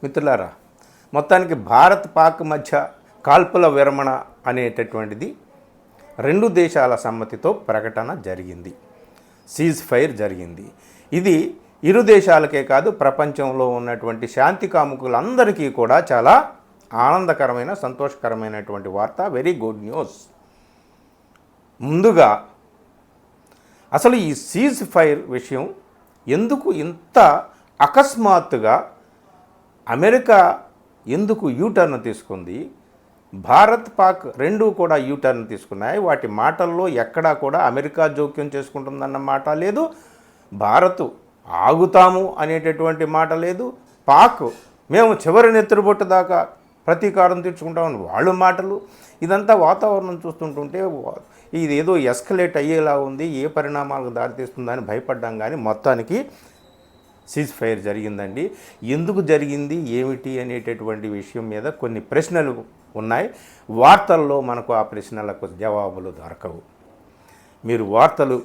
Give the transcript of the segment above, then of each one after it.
మిత్రులారా, మొత్తానికి భారత్ పాక్ మధ్య కాల్పుల విరమణ అనేటటువంటిది రెండు దేశాల సమ్మతితో ప్రకటన జరిగింది. సీజ్ ఫైర్ జరిగింది. ఇది ఇరు దేశాలకే కాదు, ప్రపంచంలో ఉన్నటువంటి శాంతి కాముకులందరికీ కూడా చాలా ఆనందకరమైన, సంతోషకరమైనటువంటి వార్త. Very good news. ముందుగా అసలు ఈ సీజ్ ఫైర్ విషయం ఎందుకు ఇంత అకస్మాత్తుగా అమెరికా ఎందుకు యూటర్న్ తీసుకుంది? భారత్ పాక్ రెండూ కూడా యూటర్న్ తీసుకున్నాయి. వాటి మాటల్లో ఎక్కడా కూడా అమెరికా జోక్యం చేసుకుంటుందన్న మాట లేదు, భారత్ ఆగుతాము అనేటటువంటి మాట లేదు, పాక్ మేము చివరి నెత్తురుబొట్టు దాకా ప్రతీకారం తీర్చుకుంటామని వాళ్ళు మాటలు. ఇదంతా వాతావరణం చూస్తుంటుంటే ఇది ఏదో ఎస్కలేట్ అయ్యేలా ఉంది, ఏ పరిణామాలకు దారితీస్తుందని భయపడ్డాం. కానీ మొత్తానికి సీజ్ ఫైర్ జరిగిందండి. ఎందుకు జరిగింది, ఏమిటి అనేటటువంటి విషయం మీద కొన్ని ప్రశ్నలు ఉన్నాయి. వార్తల్లో మనకు ఆ ప్రశ్నలకు జవాబులు దొరకవు. మీరు వార్తలు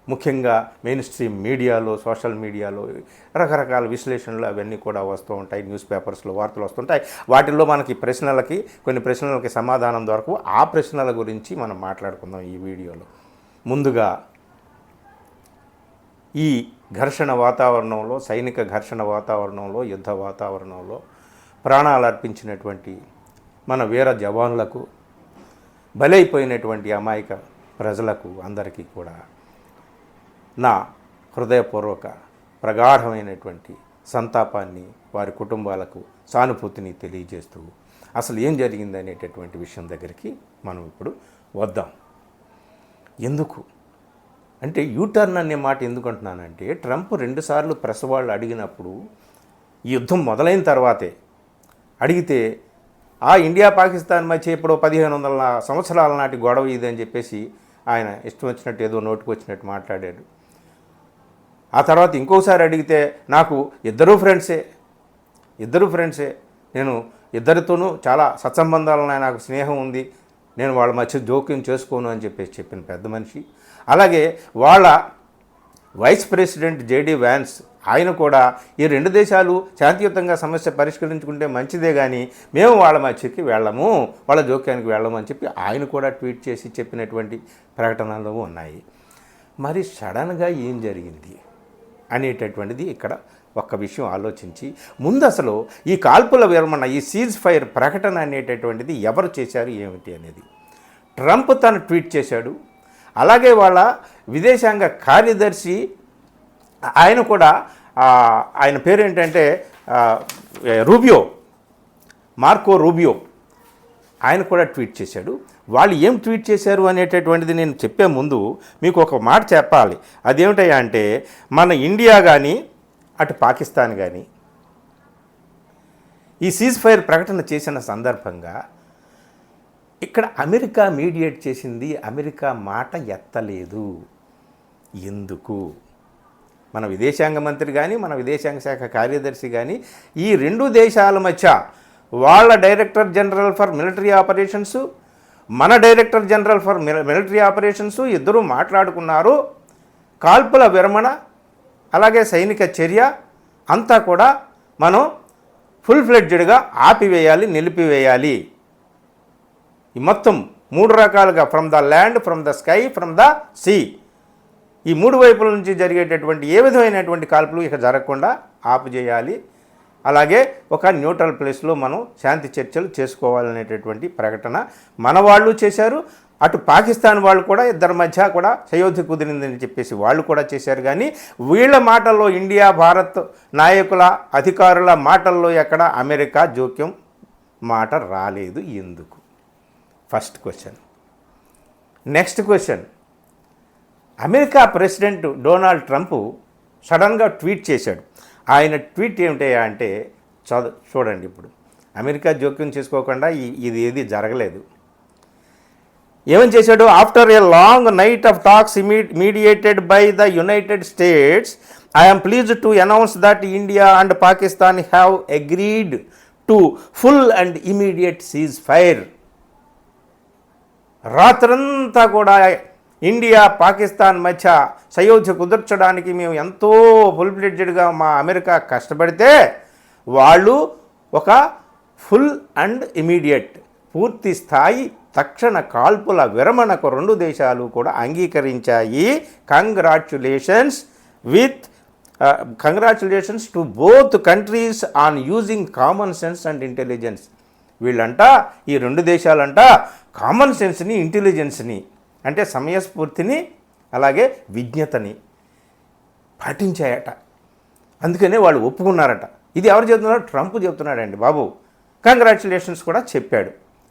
ముఖ్యంగా మెయిన్ స్ట్రీమ్ మీడియాలో, సోషల్ మీడియాలో రకరకాల విశ్లేషణలు అవన్నీ కూడా వస్తూ ఉంటాయి. న్యూస్ పేపర్స్లో వార్తలు వస్తుంటాయి. వాటిల్లో మనకి కొన్ని ప్రశ్నలకి సమాధానం దొరకవు. ఆ ప్రశ్నల గురించి మనం మాట్లాడుకుందాం ఈ వీడియోలో. ముందుగా ఈ ఘర్షణ వాతావరణంలో, సైనిక ఘర్షణ వాతావరణంలో, యుద్ధ వాతావరణంలో ప్రాణాలు అర్పించినటువంటి మన వీర జవాన్లకు, బలైపోయినటువంటి అమాయక ప్రజలకు అందరికీ కూడా నా హృదయపూర్వక ప్రగాఢమైనటువంటి సంతాపాన్ని, వారి కుటుంబాలకు సానుభూతిని తెలియజేస్తూ అసలు ఏం జరిగింది అనేటటువంటి విషయం దగ్గరికి మనం ఇప్పుడు వద్దాం. ఎందుకు అంటే యూటర్న్ అనే మాట ఎందుకు అంటున్నానంటే, ట్రంప్ 2 సార్లు ప్రెస్ వాళ్ళు అడిగినప్పుడు, ఈ యుద్ధం మొదలైన తర్వాతే అడిగితే, ఇండియా పాకిస్తాన్ మధ్య ఇప్పుడు 1500 సంవత్సరాల నాటి గొడవ ఇది అని చెప్పేసి ఆయన ఇష్టం వచ్చినట్టు ఏదో నోటుకు వచ్చినట్టు మాట్లాడాడు. ఆ తర్వాత ఇంకోసారి అడిగితే, నాకు ఇద్దరు ఫ్రెండ్సే, నేను ఇద్దరితోనూ చాలా సత్సంబంధాలు ఉన్నాయి, నాకు స్నేహం ఉంది, నేను వాళ్ళ మధ్య జోక్యం చేసుకోను అని చెప్పేసి చెప్పిన పెద్ద మనిషి. అలాగే వాళ్ళ వైస్ ప్రెసిడెంట్ జేడీ వ్యాన్స్, ఆయన కూడా ఈ 2 దేశాలు శాంతియుతంగా సమస్య పరిష్కరించుకుంటే మంచిదే కానీ మేము వాళ్ళ మధ్యకి వెళ్ళము, వాళ్ళ జోక్యానికి వెళ్ళము అని చెప్పి ఆయన కూడా ట్వీట్ చేసి చెప్పినటువంటి ప్రకటనలు ఉన్నాయి. మరి సడన్గా ఏం జరిగింది అనేటటువంటిది ఇక్కడ ఒక్క విషయం ఆలోచించి, ముందు అసలు ఈ కాల్పుల విరమణ, ఈ సీజ్ ఫైర్ ప్రకటన అనేటటువంటిది ఎవరు చేశారు, ఏమిటి అనేది. ట్రంప్ తను ట్వీట్ చేశాడు. అలాగే వాళ్ళ విదేశాంగ కార్యదర్శి ఆయన కూడా, ఆయన పేరు ఏంటంటే మార్కో రూబియో, ఆయన కూడా ట్వీట్ చేశాడు. వాళ్ళు ఏం ట్వీట్ చేశారు అనేటటువంటిది నేను చెప్పే ముందు మీకు ఒక మాట చెప్పాలి. అదేమిటయ్యా అంటే, మన ఇండియా కానీ అటు పాకిస్తాన్ కానీ ఈ సీజ్ ఫైర్ ప్రకటన చేసిన సందర్భంగా ఇక్కడ అమెరికా మీడియేట్ చేసింది, అమెరికా మాట ఎత్తలేదు. ఎందుకు? మన విదేశాంగ మంత్రి కానీ, మన విదేశాంగ శాఖ కార్యదర్శి కానీ ఈ 2 దేశాల మధ్య వాళ్ళ director general for military operations, మన director general for military operations ఇద్దరూ మాట్లాడుకున్నారు. కాల్పుల విరమణ అలాగే సైనిక చర్య అంతా కూడా మనం ఫుల్ ఫ్లెడ్జ్డ్గా ఆపివేయాలి, నిలిపివేయాలి. ఈ మొత్తం 3 రకాలుగా, from the land, from the sky, from the sea, ఈ 3 వైపుల నుంచి జరిగేటటువంటి ఏ విధమైనటువంటి కాల్పులు ఇక జరగకుండా ఆపుచేయాలి. అలాగే ఒక న్యూట్రల్ ప్లేస్లో మనం శాంతి చర్చలు చేసుకోవాలనేటటువంటి ప్రకటన మన వాళ్ళు చేశారు. అటు పాకిస్తాన్ వాళ్ళు కూడా ఇద్దరి మధ్య కూడా సయోధ్య కుదిరిందని చెప్పేసి వాళ్ళు కూడా చేశారు. కానీ వీళ్ళ మాటల్లో, ఇండియా భారత్ నాయకుల, అధికారుల మాటల్లో ఎక్కడ అమెరికా జోక్యం మాట రాలేదు. ఎందుకు? First question. Next question, America president Donald Trump సడన్గా ట్వీట్ చేశాడు. ఆయన ట్వీట్ ఏమిటయ్యా అంటే, చూడండి, ఇప్పుడు అమెరికా జోక్యం చేసుకోకుండా ఇది ఏది జరగలేదు. ఏమని చేశాడు? After a long knight of talks mediated by the United states, I'm pleased to announce that India and Pakistan have agreed to full and immediate cease fire. రాత్రంతా కూడా ఇండియా పాకిస్తాన్ మధ్య సయోధ్య కుదర్చడానికి మేము ఎంతో ఫుల్ ఫ్లెడ్జ్డ్గా మా అమెరికా కష్టపడితే వాళ్ళు ఒక ఫుల్ అండ్ ఇమీడియట్ పూర్తి స్థాయి తక్షణ కాల్పుల విరమణకు రెండు దేశాలు కూడా అంగీకరించాయి. Congratulations to both countries on using common sense and intelligence. వీళ్ళంట ఈ రెండు దేశాలంట కామన్ సెన్స్ని, ఇంటెలిజెన్స్ని అంటే సమయస్ఫూర్తిని అలాగే విజ్ఞతని పాటించాయట. అందుకనే వాళ్ళు ఒప్పుకున్నారట. ఇది ఎవరు చెప్తున్నారు? ట్రంప్ చెప్తున్నాడండి బాబు. కంగ్రాచులేషన్స్ కూడా చెప్పాడు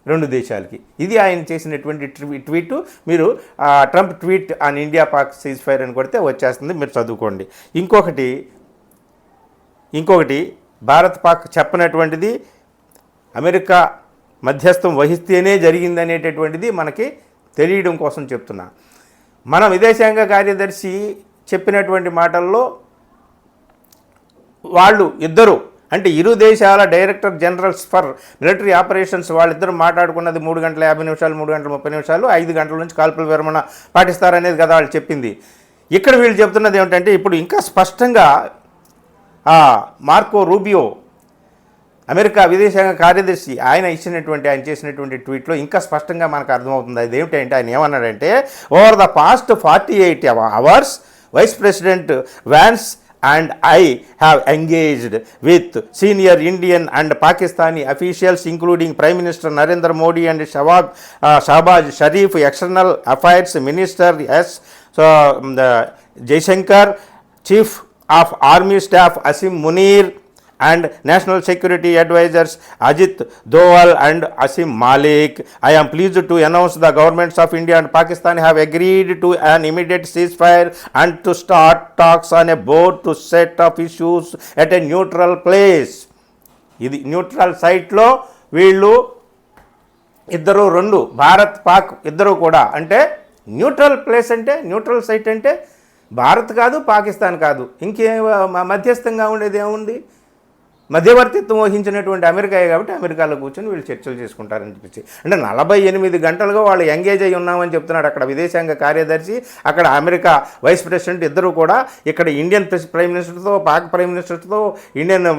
రెండు దేశాలకి. ఇది ఆయన చేసినటువంటి ట్వీట్. మీరు Trump tweet on India Pak cease fire అని కొడితే వచ్చేస్తుంది, మీరు చదువుకోండి. ఇంకొకటి భారత్ పాక్ చెప్పనటువంటిది అమెరికా మధ్యస్థం వహిస్తేనే జరిగిందనేటటువంటిది మనకి తెలియడం కోసం చెప్తున్నా. మన విదేశాంగ కార్యదర్శి చెప్పినటువంటి మాటల్లో వాళ్ళు ఇద్దరు అంటే ఇరు దేశాల director generals for military operations వాళ్ళిద్దరూ మాట్లాడుకున్నది 3 గంటల 50 నిమిషాలు, 3 గంటల 30 నిమిషాలు, 5 గంటల నుంచి కాల్పుల విరమణ పాటిస్తారనేది కదా వాళ్ళు చెప్పింది. ఇక్కడ వీళ్ళు చెప్తున్నది ఏమిటంటే ఇప్పుడు ఇంకా స్పష్టంగా మార్కో రూబియో అమెరికా విదేశాంగ కార్యదర్శి ఆయన చేసినటువంటి ట్వీట్లో ఇంకా స్పష్టంగా మనకు అర్థమవుతుంది. అది ఏమిటంటే ఆయన ఏమన్నాడంటే, over the past 48 hours vice president Vance and I have engaged with senior Indian and Pakistani officials including Prime Minister Narendra Modi and Shahbaz Sharif, External Affairs Minister S. Jaishankar, Chief of Army Staff Asim Munir and National Security Advisors Ajit Doval and Asim Malik. I am pleased to announce the governments of India and Pakistan have agreed to an immediate ceasefire and to start talks on a board to set up issues at a neutral place. ఇది neutral సైట్లో వీళ్ళు ఇద్దరు రెండు భారత్ పాక్ ఇద్దరు కూడా అంటే neutral place అంటే neutral site అంటే భారత్ కాదు పాకిస్తాన్ కాదు, ఇంకే మధ్యస్థంగా ఉండేది ఏముంది? మధ్యవర్తిత్వం వహించినటువంటి అమెరికాయే కాబట్టి అమెరికాలో కూర్చొని వీళ్ళు చర్చలు చేసుకుంటారని చెప్పి అంటే 48 గంటలుగా వాళ్ళు ఎంగేజ్ అయ్యి ఉన్నామని చెప్తున్నాడు అక్కడ విదేశాంగ కార్యదర్శి, అక్కడ అమెరికా వైస్ ప్రెసిడెంట్ ఇద్దరు కూడా, ఇక్కడ ఇండియన్ ప్రైమ్ మినిస్టర్తో, పాక్ ప్రైమ్ మినిస్టర్తో, ఇండియన్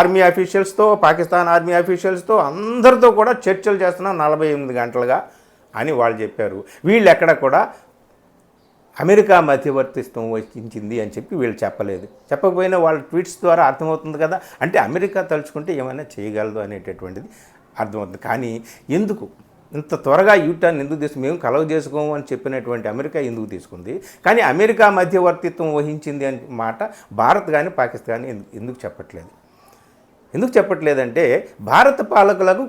ఆర్మీ అఫీషియల్స్తో, పాకిస్తాన్ ఆర్మీ అఫీషియల్స్తో అందరితో కూడా చర్చలు చేస్తున్నాం 48 గంటలుగా అని వాళ్ళు చెప్పారు. వీళ్ళు ఎక్కడ కూడా అమెరికా మధ్యవర్తిత్వం వహించింది అని చెప్పి వీళ్ళు చెప్పలేదు. చెప్పకపోయినా వాళ్ళ ట్వీట్స్ ద్వారా అర్థమవుతుంది కదా, అంటే అమెరికా తలుచుకుంటే ఏమైనా చేయగలదు అనేటటువంటిది అర్థమవుతుంది. కానీ ఎందుకు ఇంత త్వరగా యూటర్న్ ఎందుకు తీసుకు మేము కలవ చేసుకోము అని చెప్పినటువంటి అమెరికా ఎందుకు తీసుకుంది? కానీ అమెరికా మధ్యవర్తిత్వం వహించింది అని మాట భారత్ కానీ పాకిస్తాన్ కానీ ఎందుకు చెప్పట్లేదు? ఎందుకు చెప్పట్లేదంటే భారత పాలకులకు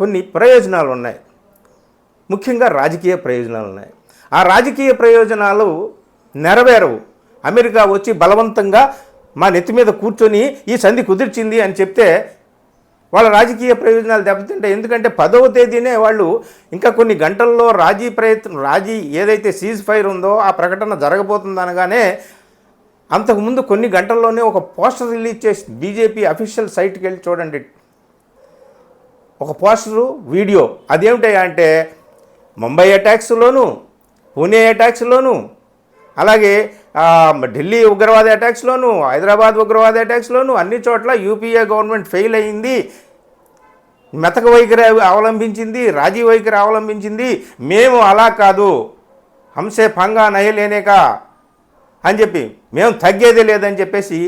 కొన్ని ప్రయోజనాలు ఉన్నాయి, ముఖ్యంగా రాజకీయ ప్రయోజనాలు ఉన్నాయి. ఆ రాజకీయ ప్రయోజనాలు నెరవేరవు. అమెరికా వచ్చి బలవంతంగా మా నెత్తి మీద కూర్చొని ఈ సంధి కుదిర్చింది అని చెప్తే వాళ్ళ రాజకీయ ప్రయోజనాలు దెబ్బతింటాయి. ఎందుకంటే 10వ తేదీనే వాళ్ళు ఇంకా కొన్ని గంటల్లో రాజీ ఏదైతే సీజ్ ఫైర్ ఉందో ఆ ప్రకటన జరగబోతుంది అనగానే అంతకుముందు కొన్ని గంటల్లోనే ఒక పోస్టర్ రిలీజ్ చేసి బీజేపీ అఫీషియల్ సైట్కి వెళ్ళి చూడండి, ఒక పోస్టరు వీడియో. అదేమిటా అంటే ముంబై అటాక్స్లోను, పూణే అటాక్స్లోను, అలాగే ఢిల్లీ ఉగ్రవాద అటాక్స్లోను, హైదరాబాద్ ఉగ్రవాద అటాక్స్లోను అన్ని చోట్ల యూపీఏ గవర్నమెంట్ ఫెయిల్ అయింది, మెతక వైఖరి అవలంబించింది, రాజీ వైఖరి అవలంబించింది. మేము అలా కాదు, హంసే పంగా నయలేనేకా అని చెప్పి మేము తగ్గేదే లేదని చెప్పేసి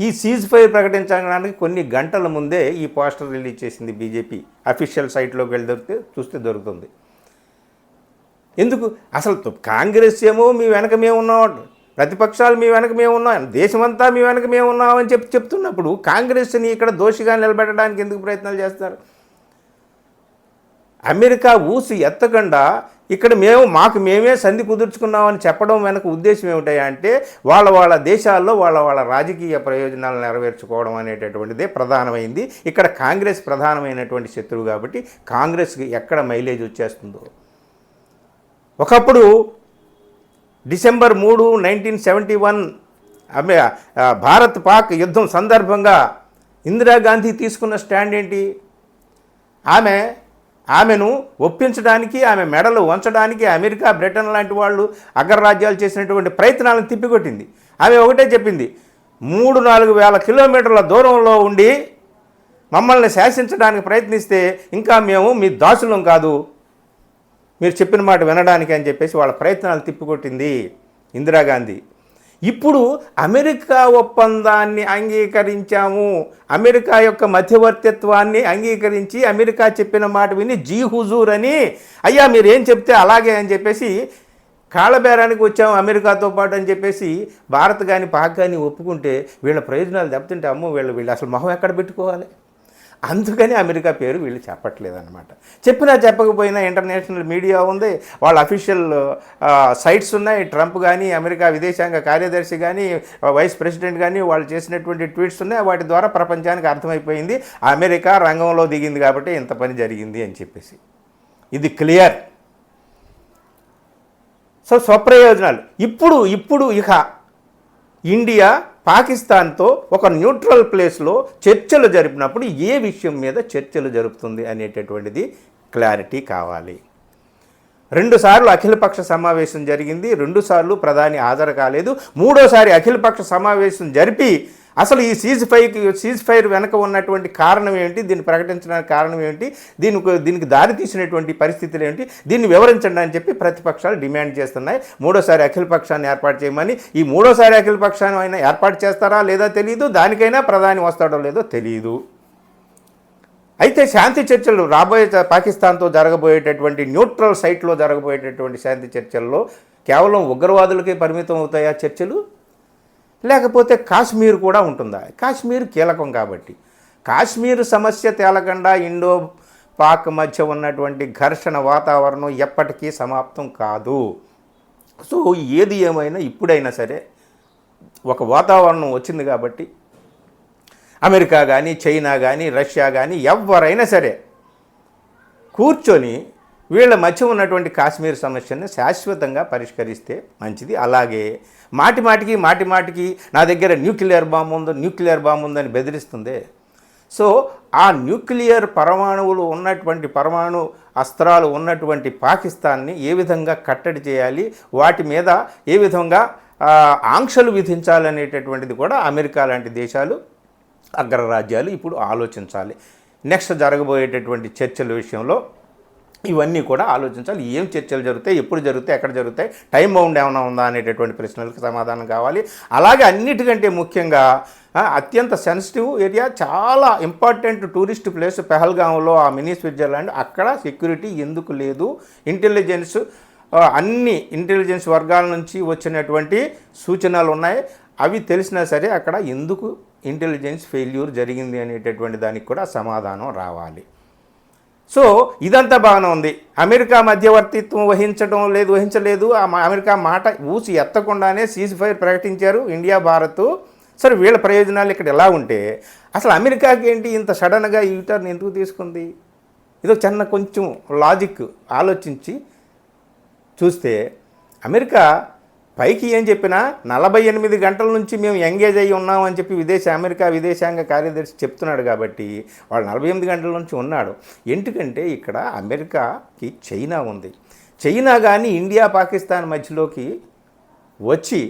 ఈ సీజ్ ఫైర్ ప్రకటించడానికి కొన్ని గంటల ముందే ఈ పోస్టర్ రిలీజ్ చేసింది బీజేపీ అఫీషియల్ సైట్లోకి వెళ్ళి చూస్తే దొరుకుతుంది. ఎందుకు అసలు కాంగ్రెస్ ఏమో మీ వెనక మేము ఉన్నాం, ప్రతిపక్షాలు మీ వెనక మేము ఉన్నాం, దేశమంతా మీ వెనక మేము ఉన్నామని చెప్తున్నప్పుడు కాంగ్రెస్ని ఇక్కడ దోషిగా నిలబెట్టడానికి ఎందుకు ప్రయత్నాలు చేస్తారు? అమెరికా ఊసి ఎత్తకుండా ఇక్కడ మాకు మేమే సంధి కుదుర్చుకున్నామని చెప్పడం వెనక ఉద్దేశం ఏమిటాయా అంటే వాళ్ళ దేశాల్లో వాళ్ళ రాజకీయ ప్రయోజనాలు నెరవేర్చుకోవడం అనేటటువంటిదే ప్రధానమైంది. ఇక్కడ కాంగ్రెస్ ప్రధానమైనటువంటి శత్రువు కాబట్టి కాంగ్రెస్కి ఎక్కడ మైలేజ్ వచ్చేస్తుందో. ఒకప్పుడు డిసెంబర్ 3, 1971 భారత్ పాక్ యుద్ధం సందర్భంగా ఇందిరాగాంధీ తీసుకున్న స్టాండ్ ఏంటి? ఆమెను ఒప్పించడానికి, ఆమె మెడలు వంచడానికి అమెరికా, బ్రిటన్ లాంటి వాళ్ళు అగ్రరాజ్యాలు చేసినటువంటి ప్రయత్నాలను తిప్పికొట్టింది. ఆమె ఒకటే చెప్పింది, 3-4 వేల కిలోమీటర్ల దూరంలో ఉండి మమ్మల్ని శాసించడానికి ప్రయత్నిస్తే ఇంకా మేము మీ దాసులం కాదు, మీరు చెప్పిన మాట వినడానికి అని చెప్పేసి వాళ్ళ ప్రయత్నాలు తిప్పికొట్టింది ఇందిరాగాంధీ. ఇప్పుడు అమెరికా ఒప్పందాన్ని అంగీకరించాము, అమెరికా యొక్క మధ్యవర్తిత్వాన్ని అంగీకరించి అమెరికా చెప్పిన మాట విని జీ హుజూర్ అని, అయ్యా మీరు ఏం చెప్తే అలాగే అని చెప్పేసి కాళ్ళబేరానికి వచ్చాము అమెరికాతో పాటు అని చెప్పేసి భారత్ కానీ పాక్ కానీ ఒప్పుకుంటే వీళ్ళ ప్రయోజనాలు దెబ్బతింటే అమ్మో వీళ్ళు అసలు మొహం ఎక్కడ పెట్టుకోవాలి. అందుకని అమెరికా పేరు వీళ్ళు చెప్పట్లేదన్నమాట. చెప్పినా చెప్పకపోయినా ఇంటర్నేషనల్ మీడియా ఉంది, వాళ్ళ అఫీషియల్ సైట్స్ ఉన్నాయి. ట్రంప్ కానీ అమెరికా విదేశాంగ కార్యదర్శి కానీ వైస్ ప్రెసిడెంట్ కానీ వాళ్ళు చేసినటువంటి ట్వీట్స్ ఉన్నాయి. వాటి ద్వారా ప్రపంచానికి అర్థమైపోయింది అమెరికా రంగంలో దిగింది కాబట్టి ఇంత పని జరిగింది అని చెప్పేసి. ఇది క్లియర్. సో స్వప్రయోజనాలు ఇప్పుడు ఇక ఇండియా పాకిస్తాన్తో ఒక న్యూట్రల్ ప్లేస్లో చర్చలు జరిపినప్పుడు ఏ విషయం మీద చర్చలు జరుపుతుంది అనేటటువంటిది క్లారిటీ కావాలి. 2 సార్లు అఖిలపక్ష సమావేశం జరిగింది, 2 సార్లు ప్రధాని హాజరు కాలేదు. 3వసారి అఖిలపక్ష సమావేశం జరిపి అసలు ఈ సీజ్ ఫైర్ వెనక ఉన్నటువంటి కారణం ఏంటి, దీన్ని ప్రకటించడానికి కారణం ఏంటి, దీనికి దారి తీసినటువంటి పరిస్థితులు ఏంటి, దీన్ని వివరించండి అని చెప్పి ప్రతిపక్షాలు డిమాండ్ చేస్తున్నాయి. 3వసారి అఖిలపక్షాన్ని ఏర్పాటు చేయమని. ఈ 3వసారి అఖిలపక్షాన్ని అయినా ఏర్పాటు చేస్తారా లేదా తెలియదు, దానికైనా ప్రధాని వస్తాడో లేదో తెలియదు. అయితే శాంతి చర్చలు రాబోయే పాకిస్తాన్తో జరగబోయేటటువంటి న్యూట్రల్ సైట్లో జరగబోయేటటువంటి శాంతి చర్చల్లో కేవలం ఉగ్రవాదులకే పరిమితం అవుతాయా చర్చలు, లేకపోతే కాశ్మీర్ కూడా ఉంటుందా? కాశ్మీర్ కీలకం కాబట్టి. కాశ్మీర్ సమస్య తేలకుండా ఇండో పాక్ మధ్య ఉన్నటువంటి ఘర్షణ వాతావరణం ఎప్పటికీ సమాప్తం కాదు. సో ఏది ఏమైనా ఇప్పుడైనా సరే ఒక వాతావరణం వచ్చింది కాబట్టి అమెరికా కానీ చైనా కానీ రష్యా కానీ ఎవరైనా సరే కూర్చొని వీళ్ళ మధ్య ఉన్నటువంటి కాశ్మీర్ సమస్యను శాశ్వతంగా పరిష్కరిస్తే మంచిది. అలాగే మాటిమాటికి నా దగ్గర న్యూక్లియర్ బాంబు ఉందని బెదిరిస్తుంది. సో ఆ న్యూక్లియర్ పరమాణు అస్త్రాలు ఉన్నటువంటి పాకిస్తాన్ని ఏ విధంగా కట్టడి చేయాలి, వాటి మీద ఏ విధంగా ఆంక్షలు విధించాలనేటటువంటిది కూడా అమెరికా లాంటి దేశాలు అగ్రరాజ్యాలు ఇప్పుడు ఆలోచించాలి. నెక్స్ట్ జరగబోయేటటువంటి చర్చల విషయంలో ఇవన్నీ కూడా ఆలోచించాలి. ఏం చర్చలు జరుగుతాయి, ఎప్పుడు జరుగుతాయి, ఎక్కడ జరుగుతాయి, టైం బౌండ్ ఏమైనా ఉందా అనేటటువంటి ప్రశ్నలకు సమాధానం కావాలి. అలాగే అన్నిటికంటే ముఖ్యంగా అత్యంత సెన్సిటివ్ ఏరియా, చాలా ఇంపార్టెంట్ టూరిస్ట్ ప్లేస్ పెహల్గాంలో ఆ మినీ స్విట్జర్లాండ్, అక్కడ సెక్యూరిటీ ఎందుకు లేదు, అన్ని ఇంటెలిజెన్స్ వర్గాల నుంచి వచ్చినటువంటి సూచనలు ఉన్నాయి. అవి తెలిసినా సరే అక్కడ ఎందుకు ఇంటెలిజెన్స్ ఫెయిల్యూర్ జరిగింది అనేటటువంటి దానికి కూడా సమాధానం రావాలి. సో ఇదంతా బాగానే ఉంది. అమెరికా మధ్యవర్తిత్వం వహించలేదు. అమెరికా మాట ఊసి ఎత్తకుండానే సీజ్ ఫైర్ ప్రకటించారు ఇండియా భారత్. సరే వీళ్ళ ప్రయోజనాలు ఇక్కడ ఎలా ఉంటే అసలు అమెరికాకి ఏంటి ఇంత సడన్గా ఈ యూటర్న్ ఎందుకు తీసుకుంది? ఇదో కొంచెం లాజిక్ ఆలోచించి చూస్తే అమెరికా పైకి ఏం చెప్పినా 48 గంటల నుంచి మేము ఎంగేజ్ అయ్యి ఉన్నామని చెప్పి అమెరికా విదేశాంగ కార్యదర్శి చెప్తున్నాడు కాబట్టి వాళ్ళు 48 గంటల నుంచి ఉన్నాడు. ఎందుకంటే ఇక్కడ అమెరికాకి చైనా ఉంది. చైనా కానీ ఇండియా పాకిస్తాన్ మధ్యలోకి వచ్చి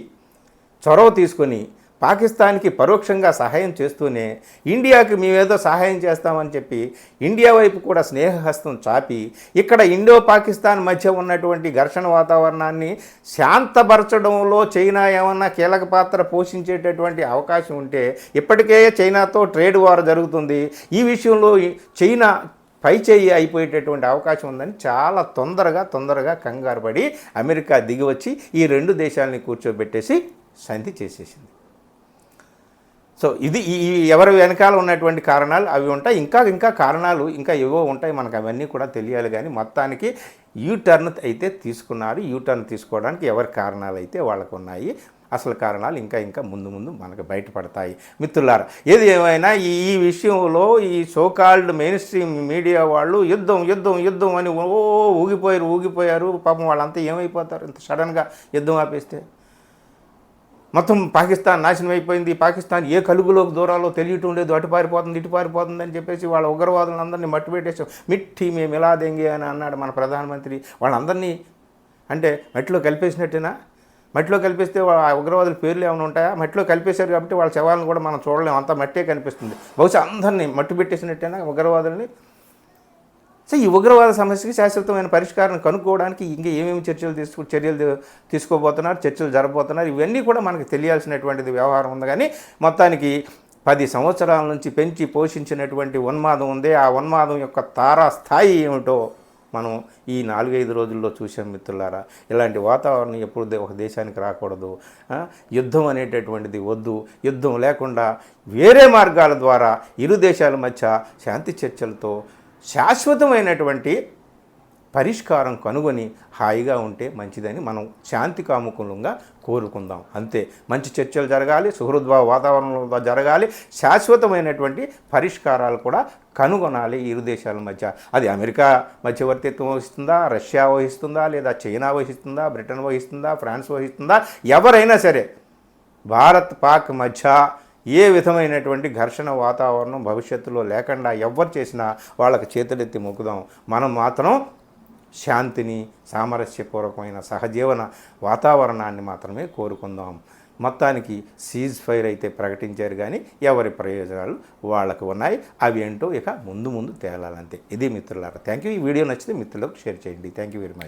చొరవ తీసుకొని పాకిస్తాన్కి పరోక్షంగా సహాయం చేస్తూనే ఇండియాకి మేమేదో సహాయం చేస్తామని చెప్పి ఇండియా వైపు కూడా స్నేహహస్తం చాపి ఇక్కడ ఇండో పాకిస్తాన్ మధ్య ఉన్నటువంటి ఘర్షణ వాతావరణాన్ని శాంతపరచడంలో చైనా ఏమన్నా కీలక పాత్ర పోషించేటటువంటి అవకాశం ఉంటే ఇప్పటికే చైనాతో ట్రేడ్ వార్ జరుగుతుంది. ఈ విషయంలో చైనా పైచేయి అయిపోయేటటువంటి అవకాశం ఉందని చాలా తొందరగా కంగారు పడి అమెరికా దిగివచ్చి ఈ 2 దేశాలని కూర్చోబెట్టేసి సంధి చేసేసింది. సో ఇది ఎవరి వెనకాల ఉన్నటువంటి కారణాలు అవి ఉంటాయి. ఇంకా కారణాలు ఇంకా ఏవో ఉంటాయి, మనకు అవన్నీ కూడా తెలియాలి. కానీ మొత్తానికి యూటర్న్ అయితే తీసుకున్నారు. యూటర్న్ తీసుకోవడానికి ఎవరి కారణాలు అయితే వాళ్ళకు ఉన్నాయి. అసలు కారణాలు ఇంకా ముందు మనకు బయటపడతాయి. మిత్రులారా, ఏది ఏమైనా ఈ విషయంలో ఈ సోకాల్డ్ మెయిన్ స్ట్రీమ్ మీడియా వాళ్ళు యుద్ధం అని ఊగిపోయారు. పాపం వాళ్ళంతా ఏమైపోతారు ఇంత సడన్గా యుద్ధం ఆపేస్తే? మొత్తం పాకిస్తాన్ నాశనం అయిపోయింది. పాకిస్తాన్ ఏ కలుగులోకి దూరాలో తెలియటం లేదు, అటు పారిపోతుంది ఇటు పారిపోతుంది అని చెప్పేసి వాళ్ళ ఉగ్రవాదులందరినీ మట్టిపెట్టేసాం. మేము ఎలా దెంగే అని అన్నాడు మన ప్రధానమంత్రి. వాళ్ళందరినీ అంటే మట్టిలో కలిపేసినట్టేనా? మట్టిలో కలిపేస్తే ఆ ఉగ్రవాదుల పేర్లు ఏమైనా ఉంటాయా? మట్టిలో కలిపేశారు కాబట్టి వాళ్ళ శవాలను కూడా మనం చూడలేము, అంతా మట్టే కనిపిస్తుంది. బహుశా అందరినీ మట్టి పెట్టేసినట్టేనా ఉగ్రవాదుల్ని? సో ఈ ఉగ్రవాద సమస్యకి శాశ్వతమైన పరిష్కారం కనుక్కోవడానికి ఇంకా ఏమేమి చర్యలు తీసుకోబోతున్నారు, చర్చలు జరగబోతున్నారు, ఇవన్నీ కూడా మనకు తెలియాల్సినటువంటిది వ్యవహారం ఉంది. కానీ మొత్తానికి 10 సంవత్సరాల నుంచి పెంచి పోషించినటువంటి ఉన్మాదం ఉంది. ఆ ఉన్మాదం యొక్క తారా స్థాయి ఏమిటో మనం ఈ 4-5 రోజుల్లో చూసాం మిత్రులారా. ఇలాంటి వాతావరణం ఎప్పుడు ఒక దేశానికి రాకూడదు. యుద్ధం అనేటటువంటిది వద్దు. యుద్ధం లేకుండా వేరే మార్గాల ద్వారా ఇరు దేశాల మధ్య శాంతి చర్చలతో శాశ్వతమైనటువంటి పరిష్కారం కనుగొని హాయిగా ఉంటే మంచిదని మనం శాంతి కాముకులంగా కోరుకుందాం. అంతే, మంచి చర్చలు జరగాలి, సుహృద్భావ వాతావరణంలో జరగాలి, శాశ్వతమైనటువంటి పరిష్కారాలు కూడా కనుగొనాలి ఇరు దేశాల మధ్య. అది అమెరికా మధ్యవర్తిత్వం వహిస్తుందా, రష్యా వహిస్తుందా, లేదా చైనా వహిస్తుందా, బ్రిటన్ వహిస్తుందా, ఫ్రాన్స్ వహిస్తుందా, ఎవరైనా సరే భారత్ పాక్ మధ్య ఏ విధమైనటువంటి ఘర్షణ వాతావరణం భవిష్యత్తులో లేకుండా ఎవరు చేసినా వాళ్ళకి చేతులెత్తి మొక్కుదాం. మనం మాత్రం శాంతిని, సామరస్యపూర్వకమైన సహజీవన వాతావరణాన్ని మాత్రమే కోరుకుందాం. మొత్తానికి సీజ్ ఫైర్ అయితే ప్రకటించారు, కానీ ఎవరి ప్రయోజనాలు వాళ్ళకు ఉన్నాయి. అవి ఏంటో ఇక ముందు తేలాలంతే. ఇది మిత్రులారా. Thank you. ఈ వీడియో నచ్చితే మిత్రులకు షేర్ చేయండి. Thank you very much.